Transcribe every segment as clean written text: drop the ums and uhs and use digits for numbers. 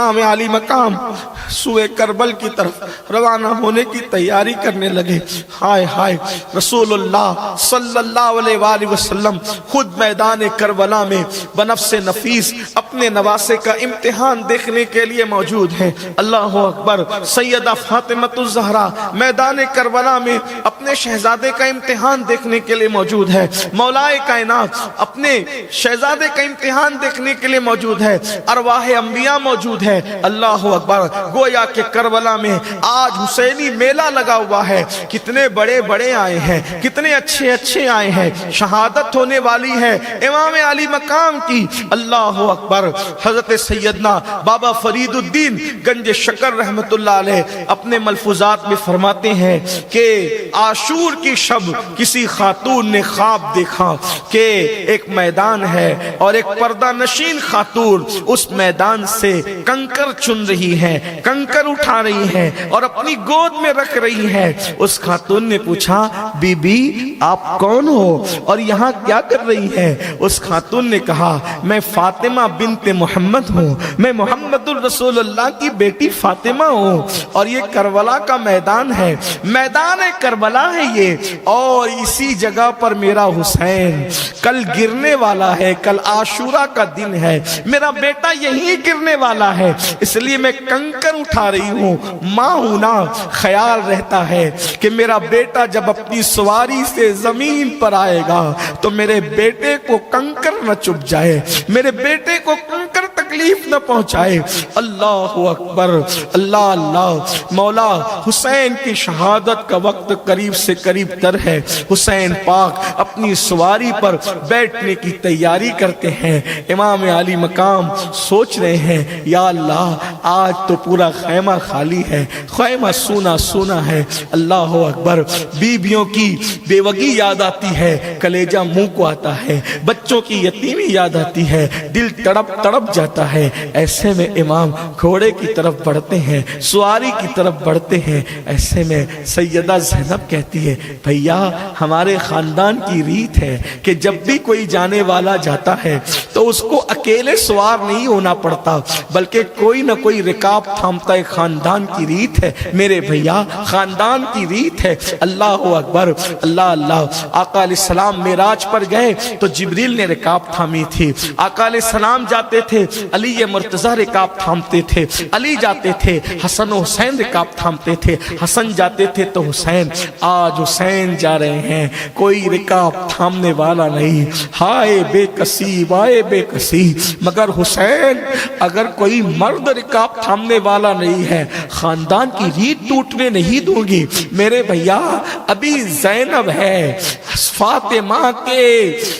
امام علی مقام سوئے کربل کی طرف روانہ ہونے کی تیاری کرنے لگے۔ ہائے ہائے، رسول اللہ صلی اللہ علیہ وآلہ وسلم خود میدان کربلا میں بنفس نفیس اپنے نواسے کا امتحان دیکھنے کے لیے موجود ہیں۔ اللہ اکبر۔ سیدہ فاطمۃ الزہرا میدان کربلا میں اپنے شہزادے کا امتحان دیکھنے کے لیے موجود ہے۔ مولا کائنات اپنے شہزادے کا امتحان دیکھنے کے لیے موجود ہے۔ ارواح انبیاء موجود ہے۔ اللہ اکبر۔ گویا کہ کربلا میں آج حسینی میلہ لگا ہوا ہے۔ کتنے بڑے بڑے آئے ہیں، کتنے اچھے اچھے آئے ہیں۔ شہادت ہونے والی ہے امام علی مقام کی۔ اللہ اکبر۔ حضرت سیدنا بابا فرید الدین گنج شکر رحمت اللہ علیہ اپنے ملفوظات میں فرماتے ہیں کہ عاشور کی شب کسی خاتون نے خواب دیکھا کہ ایک میدان ہے اور ایک پردہ نشین خاتون اس میدان سے کنکر چن رہی ہے، کنکر اٹھا رہی ہے اور اپنی گود میں رکھ رہی ہے۔ اس خاتون نے پوچھا، بی بی آپ کون ہو اور یہاں کیا کر رہی ہے؟ اس خاتون نے کہا، میں فاطمہ بنت محمد ہوں، میں محمد الرسول اللہ کی بیٹی فاطمہ ہوں، اور یہ کربلا کا میدان ہے، میدان کربلا ہے یہ، اور اسی جگہ پر میرا حسین کل گرنے والا ہے، کل عاشورہ کا دن ہے، میرا بیٹا یہی گرنے والا ہے، اس لیے میں کنکر اٹھا رہی ہوں۔ ماں ہوں نا، خیال رہتا ہے کہ میرا بیٹا جب اپنی سواری سے زمین پر آئے گا تو میرے بیٹے کو کنکر نہ چپ جائے، میرے بیٹے کو کنکر تکلیف نہ پہنچائے۔ اللہ اکبر، اللہ اللہ۔ مولا حسین کی شہادت کا وقت قریب سے قریب تر ہے۔ حسین پاک اپنی سواری پر بیٹھنے کی تیاری کرتے ہیں۔ امام علی مقام سوچ رہے ہیں، یا اللہ آج تو پورا خیمہ خالی ہے، خیمہ سونا سونا ہے۔ اللہ اکبر۔ بیویوں کی بیوگی یاد آتی ہے، کلیجہ منہ کو آتا ہے، بچوں کی یتیمی یاد آتی ہے، دل تڑپ تڑپ جاتا ہے۔ ایسے میں امام گھوڑے کی طرف بڑھتے ہیں، سواری کی طرف بڑھتے ہیں۔ ایسے میں سیدہ زینب کہتی ہے، بھیا ہمارے خاندان کی ریت ہے کہ جب بھی کوئی جانے والا جاتا ہے تو اس کو اکیلے سوار نہیں ہونا پڑتا، بلکہ کوئی نہ کوئی رکاب تھامتا ہے۔ خاندان کی ریت ہے میرے بھیا، خاندان کی ریت ہے۔ اللہ اکبر، اللہ اللہ۔ آقا علیہ السلام معراج پر گئے تو جبریل نے رکاب تھامی تھی۔ آقا علیہ السلام جاتے تھے، علی مرتضی رکاب تھامتے تھے، علی جاتے تھے، حسن و حسین رکاب تھامتے تھے، حسن جاتے تھے تو حسین۔ آج حسین جا رہے ہیں، کوئی رکاب تھامنے والا نہیں۔ ہائے بے کسی، وائے بے کسی، مگر حسین اگر کوئی مرد رکاب تھامنے والا نہیں ہے، خاندان کی ریت ٹوٹنے نہیں دوں گی۔ میرے بھیا ابھی زینب ہے، فاطمہ کے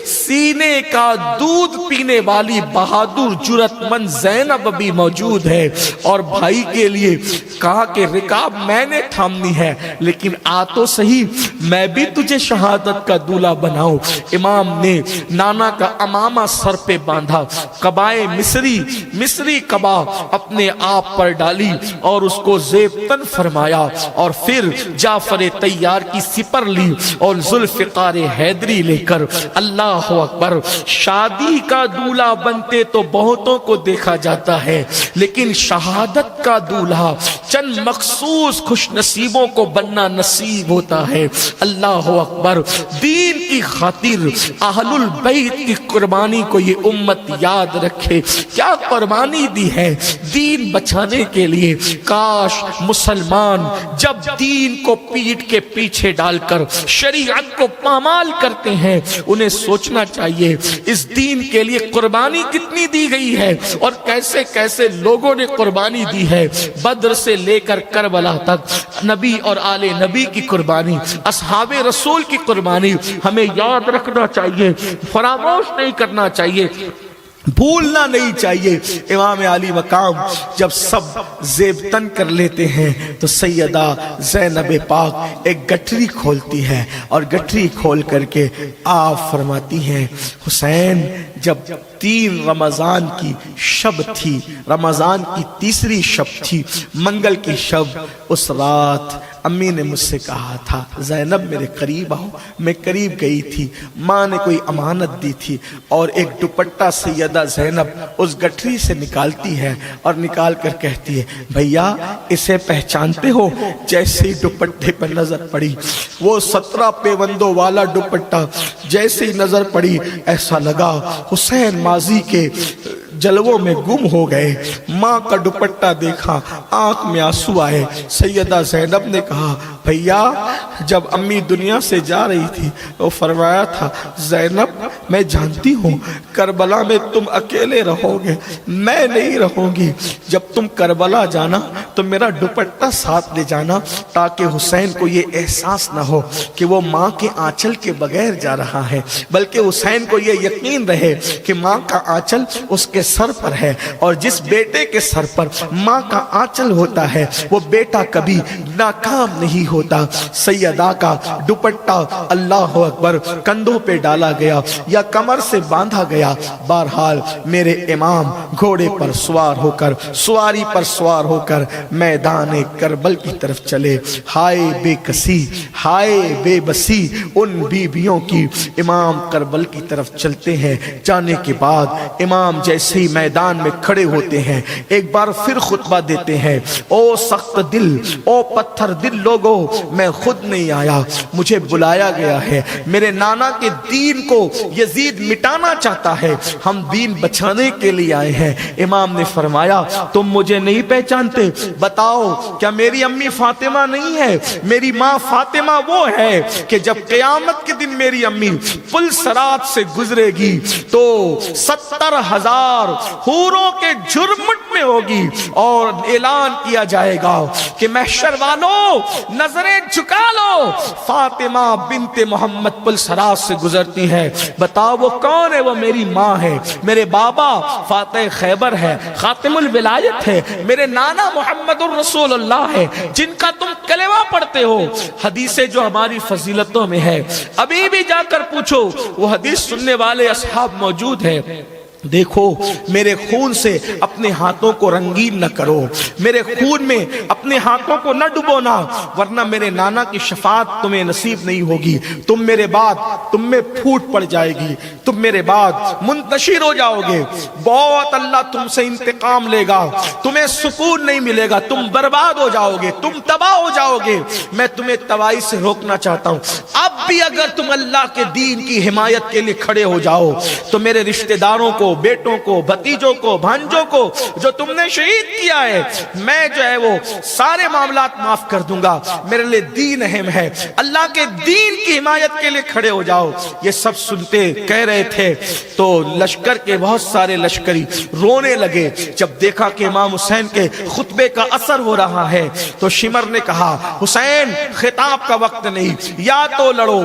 سینے کا دودھ پینے والی بہادر جرت مند زینب ابھی موجود ہے، اور بھائی کے لیے کہا کہ رکاب میں نے تھامنی ہے، لیکن آ تو صحیح، میں بھی تجھے شہادت کا دولہا بناؤں۔ امام نے نانا کا امامہ سر پہ باندھا، قبائے مصری قبا اپنے آپ پر ڈالی اور اس کو زیب تن فرمایا، اور پھر جعفر طیار کی سپر لی اور ذوالفقار حیدری لے کر، اللہ اکبر۔ شادی کا دولہا بنتے تو بہتوں کو دیکھا جاتا ہے، لیکن شہادت کا دولہا چند مخصوص خوش نصیبوں کو بننا نصیب ہوتا ہے۔ اللہ اکبر۔ دین کی خاطر اہل البیت کی قربانی کو یہ امت یاد رکھے، کیا قربانی دی ہے دین بچانے کے لیے۔ کاش مسلمان جب دین کو پیٹ کے پیچھے ڈال کر شریعت کو پامال کرتے ہیں، انہیں سوچنا چاہیے اس دین کے لیے قربانی کتنی دی گئی ہے اور کیسے کیسے لوگوں نے قربانی دی ہے۔ بدر سے لے کر کربلا تک نبی اور آل نبی کی قربانی، اصحاب رسول کی قربانی ہمیں یاد رکھنا چاہیے، فراموش نہیں کرنا چاہیے، بھولنا نہیں چاہیے۔ امام علی مقام جب سب زیب تن کر لیتے ہیں تو سیدہ زینب پاک ایک گٹھری کھولتی ہے اور گٹھری کھول کر کے آپ فرماتی ہیں، حسین جب 3 رمضان کی شب تھی، رمضان کی تیسری شب تھی، منگل کی شب، اس رات امی نے مجھ سے کہا تھا زینب میرے قریب آؤ، میں قریب گئی تھی، ماں نے کوئی امانت دی تھی اور ایک دوپٹہ سیدہ زینب اس گٹھری سے نکالتی ہے اور نکال کر کہتی ہے بھیا اسے پہچانتے ہو؟ جیسے ہی دوپٹے پر نظر پڑی وہ 17 پیوندوں والا دوپٹہ جیسے ہی نظر پڑی ایسا لگا حسین ماضی کے جلووں میں گم ہو گئے۔ ماں کا دوپٹہ دیکھا آنکھ میں آنسو آئے۔ سیدہ زینب نے کہا بھیا جب امی دنیا سے جا رہی تھی وہ فرمایا تھا زینب میں جانتی ہوں کربلا میں تم اکیلے رہو گے، میں نہیں رہوں گی، جب تم کربلا جانا تو میرا دوپٹہ ساتھ لے جانا تاکہ حسین کو یہ احساس نہ ہو کہ وہ ماں کے آنچل کے بغیر جا رہا ہے، بلکہ حسین کو یہ یقین رہے کہ ماں کا آنچل اس کے سر پر ہے، اور جس بیٹے کے سر پر ماں کا آنچل ہوتا ہے وہ بیٹا کبھی ناکام نہیں ہوتا۔ سیدہ کا دوپٹہ اللہ اکبر کندھوں پہ ڈالا گیا یا کمر سے باندھا گیا، بہرحال میرے امام گھوڑے پر سوار ہو کر سواری پر سوار ہو کر میدان کربل کی طرف چلے۔ ہائے بے کسی، ہائے بے بسی ان بیویوں کی، امام کربل کی طرف چلتے ہیں۔ جانے کے بعد امام جیسے ہی میدان میں کھڑے ہوتے ہیں ایک بار پھر خطبہ دیتے ہیں، او سخت دل، او پتھر دل لوگو، میں خود نہیں آیا، مجھے بلایا گیا ہے، میرے نانا کے دین کو یزید مٹانا چاہتا ہے، ہم دین بچانے کے لیے آئے ہیں۔ امام نے فرمایا تم مجھے نہیں پہچانتے؟ بتاؤ کیا میری امی فاطمہ نہیں ہے؟ میری ماں فاطمہ وہ ہے کہ جب قیامت کے دن میری امی پل صراط سے گزرے گی تو 70,000 حوروں کے جھرمٹ میں ہوگی اور اعلان کیا جائے گا کہ محشر والوں نظریں جھکا لو، فاطمہ بنت محمد پل صراط سے گزرتی ہے، بتاؤ وہ کون ہے؟ وہ میری ماں ہے، میرے بابا فاتح خیبر ہے، خاتم الولایت ہے، میرے نانا محمد الرسول اللہ ہے جن کا تم کلمہ پڑھتے ہو۔ حدیثیں جو ہماری فضیلتوں میں ہے ابھی بھی جا کر پوچھو، وہ حدیث سننے والے اصحاب موجود ہیں۔ دیکھو میرے خون سے اپنے ہاتھوں کو رنگین نہ کرو، میرے خون میں اپنے ہاتھوں کو نہ ڈبونا، ورنہ میرے نانا کی شفاعت تمہیں نصیب نہیں ہوگی، تم میرے بعد تم میں پھوٹ پڑ جائے گی، تم میرے بعد منتشر ہو جاؤ گے، بہت اللہ تم سے انتقام لے گا، تمہیں سکون نہیں ملے گا، تم برباد ہو جاؤ گے، تم تباہ ہو جاؤ گے۔ میں تمہیں تباہی سے روکنا چاہتا ہوں۔ اب بھی اگر تم اللہ کے دین کی حمایت کے لیے کھڑے ہو جاؤ تو میرے رشتہ داروں کو، بیٹوں کو، بھتیجوں کو، بھانجوں کو جو تم نے شہید کیا ہے، میں جو ہے وہ سارے معاملات معاف کر دوں گا، میرے لیے دین اہم ہے، اللہ کے دین کی حمایت کے لیے کھڑے ہو جاؤ۔ یہ سب سنتے کہہ رہے تھے تو لشکر کے بہت سارے لشکری رونے لگے۔ جب دیکھا کہ امام حسین کے خطبے کا اثر ہو رہا ہے تو شمر نے کہا حسین خطاب کا وقت نہیں، یا تو لڑو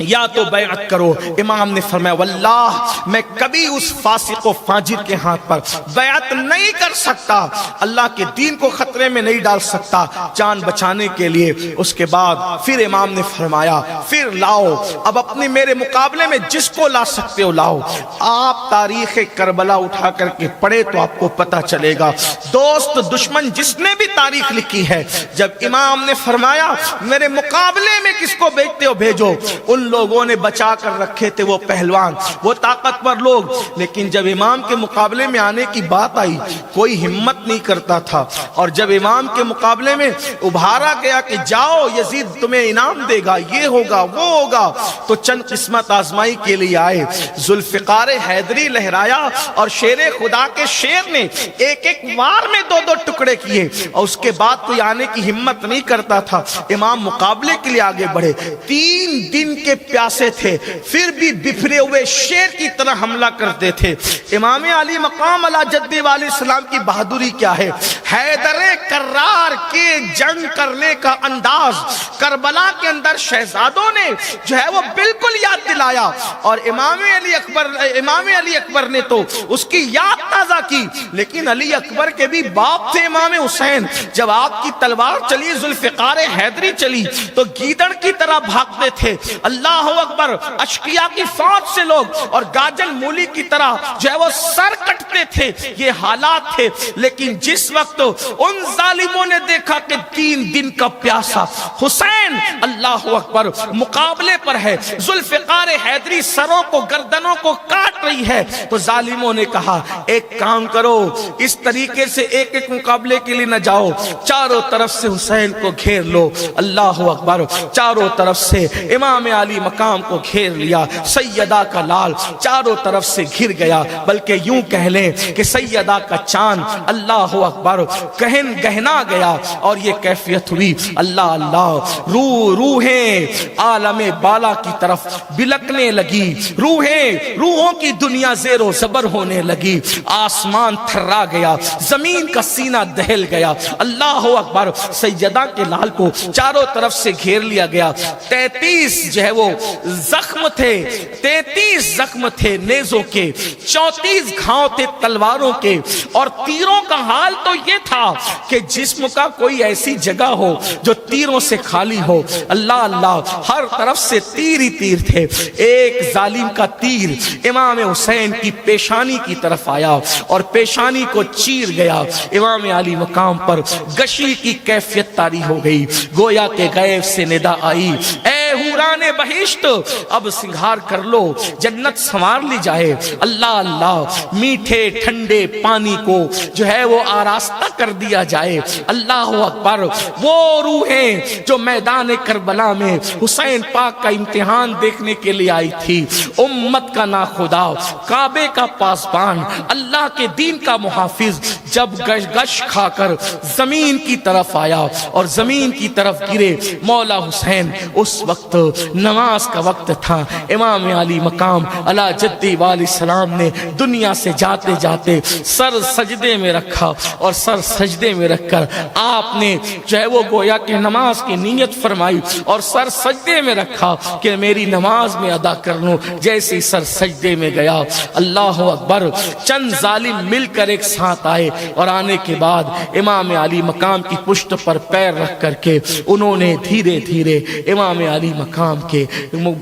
یا تو بیعت کرو۔ امام نے فرمایا واللہ میں کبھی اس فاسق و فاجر کے ہاتھ پر بیعت نہیں کر سکتا، اللہ کے دین کو خطرے میں نہیں ڈال سکتا جان بچانے کے لیے۔ اس کے بعد پھر امام نے فرمایا پھر لاؤ، اب اپنے میرے مقابلے میں جس کو لا سکتے ہو لاؤ۔ آپ تاریخ کربلا اٹھا کر کے پڑھے تو آپ کو پتہ چلے گا، دوست دشمن جس نے بھی تاریخ لکھی ہے، جب امام نے فرمایا میرے مقابلے میں کس کو بھیجتے ہو بھیجو، ان لوگوں نے بچا کر رکھے تھے وہ پہلوان، وہ طاقتور لوگ، لیکن جب امام کے مقابلے میں آنے کی بات آئی کوئی ہمت نہیں کرتا تھا، اور جب امام کے مقابلے میں ابھارا گیا کہ جاؤ یزید تمہیں انعام دے گا، یہ ہوگا وہ ہوگا، تو چند قسمت آزمائی کے لیے آئے، ذوالفقار حیدری لہرایا اور شیر خدا کے شیر نے ایک ایک وار میں 2 ٹکڑے کیے، اور اس کے بعد کوئی آنے کی ہمت نہیں کرتا تھا۔ امام مقابلے کے لیے آگے بڑھے، 3 دن کے پیاسے تھے پھر بھی بفرے ہوئے شیر کی طرح حملہ کرتے تھے۔ امام علی مقام علی جد والی السلام کی بہادری کیا ہے، حیدر کرار کے جنگ کرنے کا انداز کربلا کے اندر شہزادوں نے جو ہے وہ بالکل یاد دلایا، اور امام علی اکبر نے تو اس کی یاد تازہ کی، لیکن علی اکبر کے بھی باپ تھے امام حسین جب آپ کی تلوار چلی، ذوالفقار حیدری چلی تو گیدڑ کی طرح بھاگتے تھے، اللہ اکبر، اشقیاء کی فوج سے لوگ، اور گاجل مولی کی طرح جو ہے وہ سر کٹتے تھے، یہ حالات تھے۔ لیکن جس وقت ان ظالموں نے دیکھا کہ 3 دن کا پیاسا حسین اللہ اکبر مقابلے پر ہے، ذوالفقار حیدری سروں کو گردنوں کو کاٹ رہی ہے، تو ظالموں نے کہا ایک کام کرو، اس طریقے سے ایک ایک مقابلے کے لیے نہ جاؤ، چاروں طرف سے حسین کو گھیر لو۔ اللہ اکبر، چاروں طرف سے امام علی مقام کو گھیر لیا، سیدہ کا لال چاروں طرف سے گھر گیا، بلکہ یوں کہہ لیں کہ سیدہ کا چاند اللہ اکبر گہنا گیا، اور یہ کیفیت ہوئی اللہ اللہ، روحیں عالم بالا کی طرف بلکنے لگی، روحوں کی دنیا زیر و زبر ہونے لگی، آسمان تھرا گیا، زمین کا سینہ دہل گیا، اللہ اکبر۔ سیدہ کے لال کو چاروں طرف سے گھیر لیا گیا، 33 جو ہے وہ زخم تھے، 33 زخم تھے نیزوں کے، 34 گھاؤں تھے تلواروں کے، اور تیروں کا حال تو یہ تھا کہ جسم کا کوئی ایسی جگہ ہو جو تیروں سے خالی ہو، اللہ اللہ، ہر طرف سے تیر ہی تیر تھے۔ ایک ظالم کا تیر امام حسین کی پیشانی کی طرف آیا اور پیشانی کو چیر گیا، امام علی مقام پر گشی کی کیفیت طاری ہو گئی، گویا کہ غیب سے ندا آئی، اے حوران بہشت اب سنگھار کر لو، جنت سنوار لی جائے۔ اللہ اللہ، میٹھے ٹھنڈے پانی کو جو ہے وہ آراستہ کر دیا جائے، اللہ اکبر۔ وہ روحیں جو میدان کربلا میں حسین پاک کا امتحان دیکھنے کے لیے آئی تھی، امت کا ناخدا، کعبے کا پاسبان، اللہ کے دین کا محافظ، جب گش کھا کر زمین کی طرف آیا اور زمین کی طرف گرے مولا حسین، اس وقت نماز کا وقت تھا، امام علی مقام علی جدی والی السلام نے دنیا سے جاتے جاتے سر سجدے میں رکھا، اور سر سجدے میں رکھ کر آپ نے جو ہے وہ گویا کہ نماز کی نیت فرمائی، اور سر سجدے میں رکھا کہ میری نماز میں ادا کر لوں۔ جیسے سر سجدے میں گیا، اللہ اکبر، چند ظالم مل کر ایک ساتھ آئے، اور آنے کے بعد امام علی مقام کی پشت پر پیر رکھ کر کے انہوں نے دھیرے دھیرے امام علی مقام کے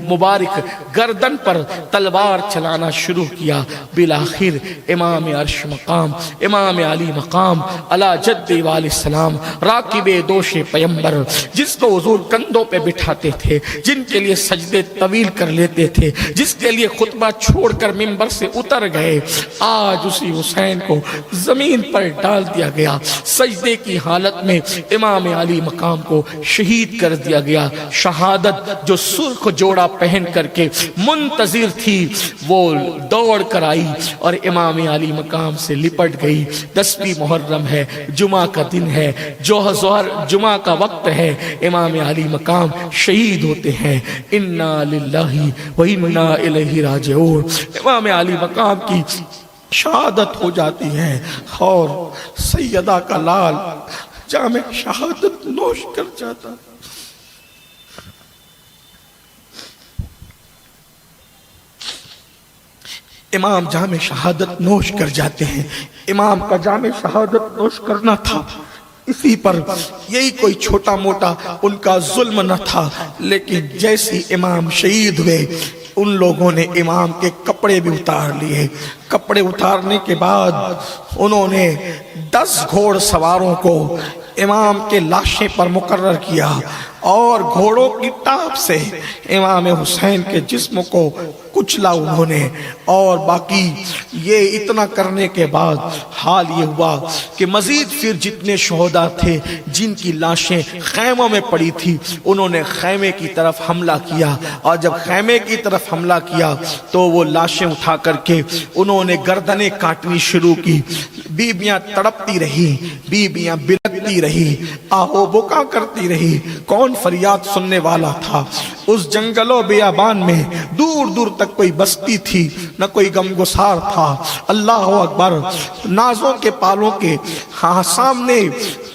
مبارک گردن پر تلوار چلانا شروع کیا۔ بالآخر امام عرش مقام، امام علی مقام علی جدی والی السلام، راکب دوش پیمبر، جس کو حضور کندھوں پہ بٹھاتے تھے، جن کے لیے سجدے طویل کر لیتے تھے، جس کے لیے خطبہ چھوڑ کر منبر سے اتر گئے، آج اسی حسین کو زمین پر ڈال دیا گیا، سجدے کی حالت میں امام علی مقام کو شہید کر دیا گیا۔ شہادت جو سرخ جوڑا پہن کر کے منتظر تھی، وہ دوڑ کر آئی اور امام علی مقام سے لپٹ گئی۔ 10ویں محرم ہے، جمعہ کا دن ہے، جو ظہر جمعہ کا وقت ہے، امام علی مقام شہید ہوتے ہیں۔ انا للہ و انا الیہ راجعون، امام علی مقام کی شہادت ہو جاتی ہے، اور سیدہ کا لال جام شہادت نوش کر جاتا۔ امام جام شہادت نوش کر جاتے ہیں۔ امام کا جام شہادت نوش کرنا تھا، اسی پر یہی کوئی چھوٹا موٹا ان کا ظلم نہ تھا، لیکن جیسی امام شہید ہوئے، ان لوگوں نے امام کے کپڑے بھی اتار لیے۔ کپڑے اتارنے کے بعد انہوں نے 10 گھوڑ سواروں کو امام کے لاشیں پر مقرر کیا، اور گھوڑوں کی ٹاپ سے امام حسین کے جسم کو کچلا انہوں نے۔ اور باقی یہ اتنا کرنے کے بعد حال یہ ہوا کہ مزید پھر جتنے شہداء تھے جن کی لاشیں خیموں میں پڑی تھی، انہوں نے خیمے کی طرف حملہ کیا، اور جب خیمے کی طرف حملہ کیا تو وہ لاشیں اٹھا کر کے انہوں نے گردنیں کاٹنی شروع کی۔ بیبیاں تڑپتی رہی، بیبیاں بلکتی رہی، آہو بکا کرتی رہی۔ کون فریاد سننے والا تھا؟ اس جنگل و بیابان میں دور دور تک کوئی بستی تھی، نہ کوئی غمگسار تھا۔ اللہ اکبر، نازوں کے پالوں کے سامنے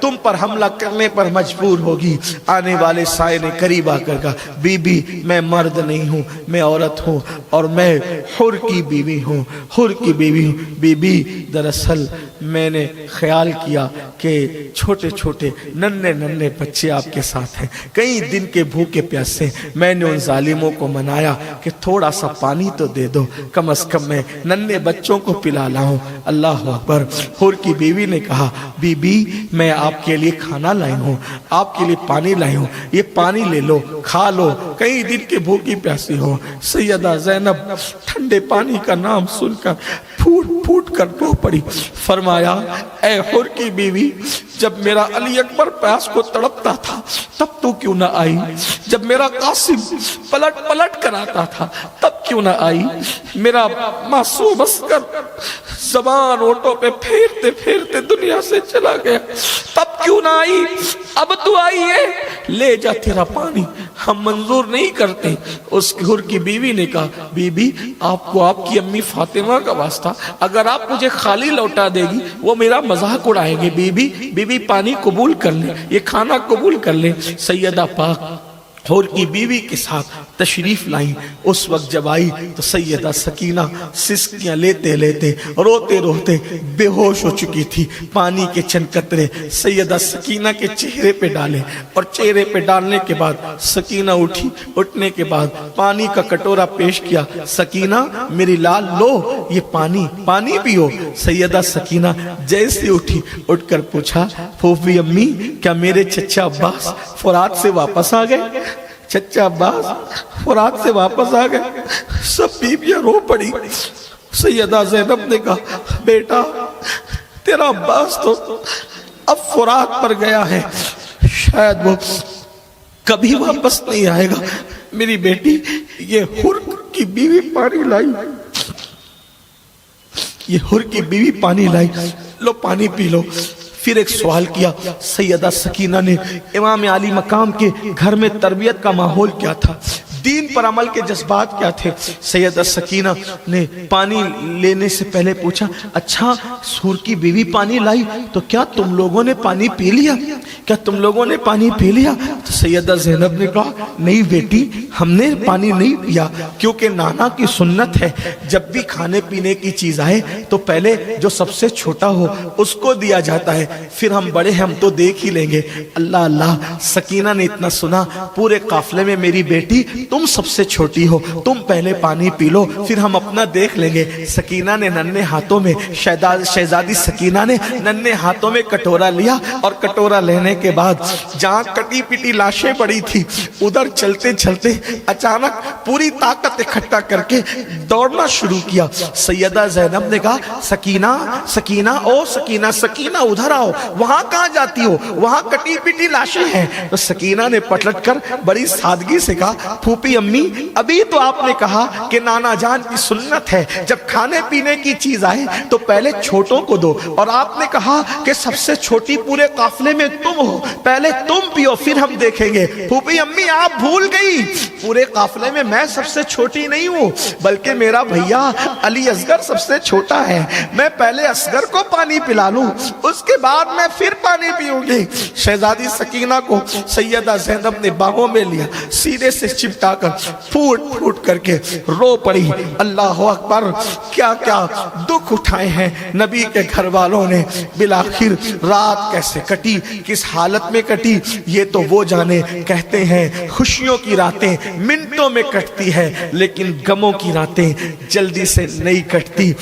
تم پر حملہ کرنے پر مجبور ہوگی۔ آنے والے سائے نے قریب آ کر کہا بی بی میں مرد نہیں ہوں، میں عورت ہوں اور میں حر کی بیوی ہوں، حر کی بیوی ہوں۔ بی بی دراصل میں نے خیال کیا کہ چھوٹے چھوٹے ننھے ننھے بچے آپ کے ساتھ ہیں، کئی دن کے بھوکے پیاسے، میں نے ان ظالموں کو منایا کہ تھوڑا سا پانی تو دے دو، کم از کم میں ننھے بچوں کو پلا لاؤں۔ اللہ اکبر۔ حور کی بیوی نے کہا بی بی میں آپ کے لیے کھانا لائی ہوں، آپ کے لیے پانی لائی ہوں، یہ پانی لے لو، کھا لو، کئی دن کے بھوکی پیاسی ہو۔ سیدہ زینب ٹھنڈے پانی کا نام سن کر پھوٹ پھوٹ کر رو پڑی۔ فرمایا اے حور کی بیوی، جب میرا علی اکبر پیاس کو تڑپتا تھا تب تو کیوں نہ آئی؟ جب میرا قاسم پلٹ پلٹ کر آتا تھا تب کیوں نہ آئی؟ میرا معصوم عسکر زبان ہونٹوں پہ پھیرتے پھیرتے دنیا سے چلا گیا تب کیوں نہ آئی؟ اب تو آئی ہے، لے جا تیرا پانی، ہم منظور نہیں کرتے۔ اس حور کی بیوی نے کہا بی بی آپ کو آپ کی امی فاطمہ کا واسطہ، اگر آپ مجھے خالی لوٹا دے گی وہ میرا مذاق اڑائیں گے۔ بی بی پانی قبول کر لیں، یہ کھانا قبول کر لیں۔ سیدہ پاک حور کی بیوی کے ساتھ تشریف لائیں۔ اس وقت جب آئی تو سیدہ سکینہ سسکیاں لیتے لیتے روتے روتے بے ہوش ہو چکی تھی۔ پانی کے چند قطرے سیدہ سکینہ کے چہرے پہ ڈالے اور چہرے پہ ڈالنے کے بعد سکینہ اٹھی۔ اٹھنے کے بعد پانی کا کٹورا پیش کیا۔ سکینہ میری لال لو یہ پانی پیو۔ سیدہ سکینہ جیسے اٹھی اٹھ کر پوچھا پھوپھی امی کیا میرے چچا عباس فرات سے واپس آ گئے؟ چچا عباس فرات سے واپس آ گئے۔ سب بیویاں رو پڑی۔ سیدہ زینب نے کہا بیٹا تیرا عباس تو اب فرات پر گیا ہے، شاید وہ کبھی واپس نہیں آئے گا۔ میری بیٹی یہ حور کی بیوی پانی لائی، یہ حور کی بیوی پانی لائی، لو پانی پی لو۔ پھر ایک سوال کیا سیدہ سکینہ نے امام علی مقام کے گھر میں تربیت کا ماحول کیا تھا، دین پر عمل کے جذبات کیا تھے؟ سیدہ سکینہ نے پانی لینے سے پہلے پوچھا اچھا حور کی بیوی پانی لائی تو کیا تم لوگوں نے پانی پی لیا؟ کیا تم لوگوں نے پانی پی لیا؟ تو سیدہ زینب نے کہا نہیں بیٹی ہم نے پانی نہیں پیا، کیونکہ نانا کی سنت ہے جب بھی کھانے پینے کی چیز آئے تو پہلے جو سب سے چھوٹا ہو اس کو دیا جاتا ہے، پھر ہم بڑے ہم تو دیکھ ہی لیں گے۔ اللہ اللہ، سکینہ نے اتنا سنا پورے قافلے میں میری بیٹی تم سب سے چھوٹی ہو، تم پہلے پانی پی لو پھر ہم اپنا دیکھ لیں گے۔ سکینہ نے ننھے ہاتھوں میں شہزادی سکینہ نے ننھے ہاتھوں میں کٹورا لیا اور کٹورا لینے کے بعد جہاں کٹی پٹی لاشیں پڑی تھی ادھر چلتے چلتے اچانک پوری طاقت اکٹھا کر کے دوڑنا شروع کیا۔ سیدہ زینب نے کہا سکینہ سکینہ او سکینہ سکینہ ادھر آؤ، وہاں کہاں جاتی ہو؟ وہاں کٹی پٹی لاشیں ہیں۔ تو سکینہ نے پلٹ کر بڑی سادگی سے کہا پھوپھی امی ابھی تو آپ نے کہا کہ نانا جان کی سنت ہے جب کھانے پینے کی چیز آئے تو پہلے چھوٹوں کو دو، اور آپ نے کہا کہ سب سے چھوٹی پورے قافلے میں تم ہو، پہلے تم پیو پھر ہم دیکھیں گے۔ پھوپھی امی آپ بھول گئی، پورے قافلے میں میں سب سے چھوٹی نہیں ہوں بلکہ میرا بھیا علی اصغر سب سے چھوٹا ہے، میں پہلے اصغر کو پانی پلا لوں اس کے بعد میں پھر پانی پیوں گی۔ شہزادی سکینہ کو سیدہ زینب نے باہوں میں لیا، سینے سے چپٹا کر پھوٹ پھوٹ کر کے رو پڑی۔ اللہ اکبر، کیا کیا دکھ اٹھائے ہیں نبی کے گھر والوں نے۔ بالآخر رات کیسے کٹی، کس حالت میں کٹی یہ تو وہ جانے۔ کہتے ہیں خوشیوں کی راتیں منٹوں میں کٹتی ہے لیکن غموں کی راتیں جلدی سے نہیں کٹتی۔